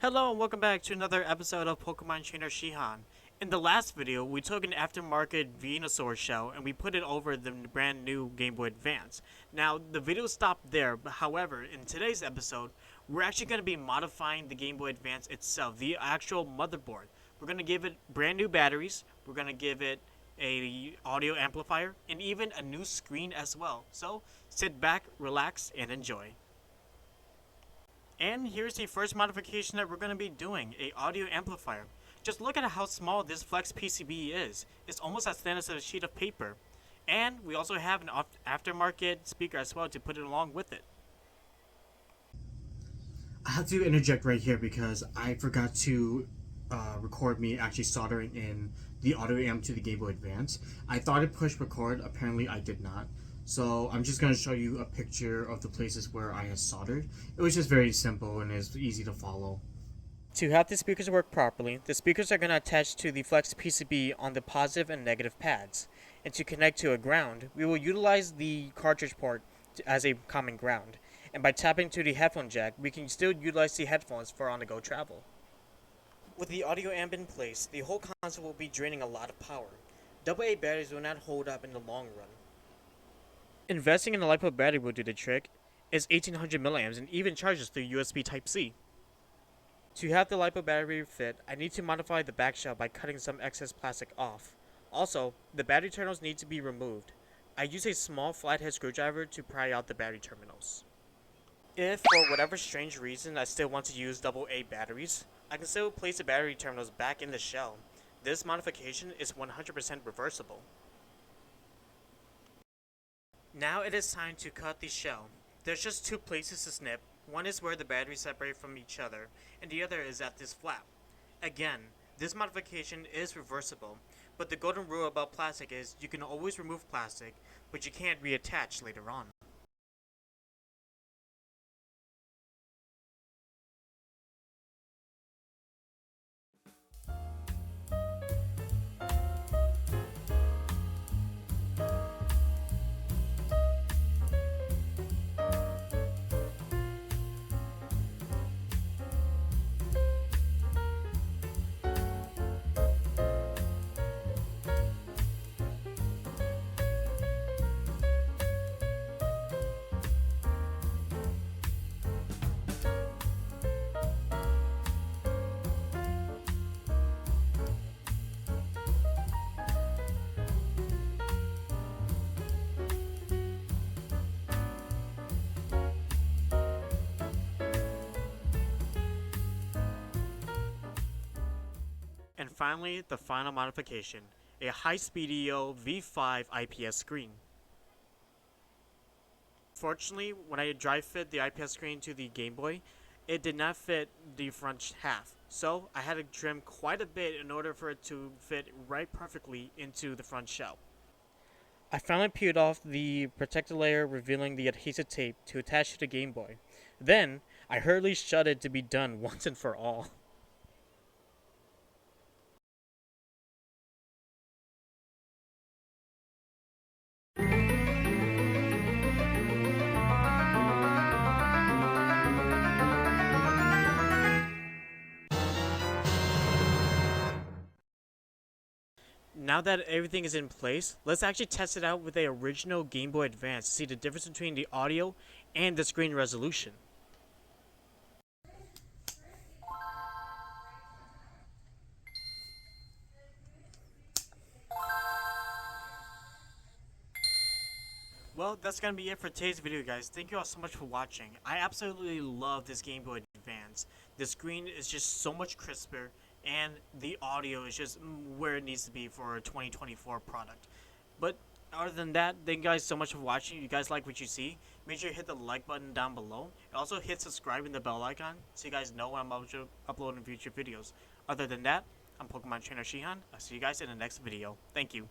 Hello and welcome back to another episode of Pokemon Trainer Shihan. In the last video, we took an aftermarket Venusaur shell and we put it over the brand new Gameboy Advance. Now, the video stopped there, but however, in today's episode, we're actually going to be modifying the Gameboy Advance itself, the actual motherboard. We're going to give it brand new batteries, we're going to give it a audio amplifier, and even a new screen as well. So, sit back, relax, and enjoy. And here's the first modification that we're going to be doing, a audio amplifier. Just look at how small this flex PCB is. It's almost as thin as a sheet of paper. And we also have an aftermarket speaker as well to put it along with it. I have to interject right here because I forgot to record me actually soldering in the audio amp to the Game Boy Advance. I thought it pushed record, apparently I did not. So I'm just going to show you a picture of the places where I had soldered. It was just very simple and it's easy to follow. To have the speakers work properly, the speakers are going to attach to the flex PCB on the positive and negative pads. And to connect to a ground, we will utilize the cartridge port as a common ground. And by tapping to the headphone jack, we can still utilize the headphones for on-the-go travel. With the audio amp in place, the whole console will be draining a lot of power. AA batteries will not hold up in the long run. Investing in a LiPo battery will do the trick. It's 1800 milliamps and even charges through USB Type-C. To have the LiPo battery fit, I need to modify the back shell by cutting some excess plastic off. Also, the battery terminals need to be removed. I use a small flathead screwdriver to pry out the battery terminals. If, for whatever strange reason, I still want to use AA batteries, I can still place the battery terminals back in the shell. This modification is 100% reversible. Now it is time to cut the shell. There's just two places to snip. One is where the batteries separate from each other, and the other is at this flap. Again, this modification is reversible, but the golden rule about plastic is you can always remove plastic, but you can't reattach later on. And finally, the final modification, a high-speed EO V5 IPS screen. Fortunately, when I dry fit the IPS screen to the Game Boy, it did not fit the front half, so I had to trim quite a bit in order for it to fit right perfectly into the front shell. I finally peeled off the protector layer, revealing the adhesive tape to attach to the Game Boy. Then, I hurriedly shut it to be done once and for all. Now that everything is in place, let's actually test it out with the original Game Boy Advance to see the difference between the audio and the screen resolution. Well, that's going to be it for today's video, guys. Thank you all so much for watching. I absolutely love this Game Boy Advance. The screen is just so much crisper, and the audio is just where it needs to be for a 2024 product. But other than that, thank you guys so much for watching. If you guys like what you see, make sure you hit the like button down below. And also hit subscribe and the bell icon so you guys know when I'm uploading future videos. Other than that, I'm Pokemon Trainer Shihan. I'll see you guys in the next video. Thank you.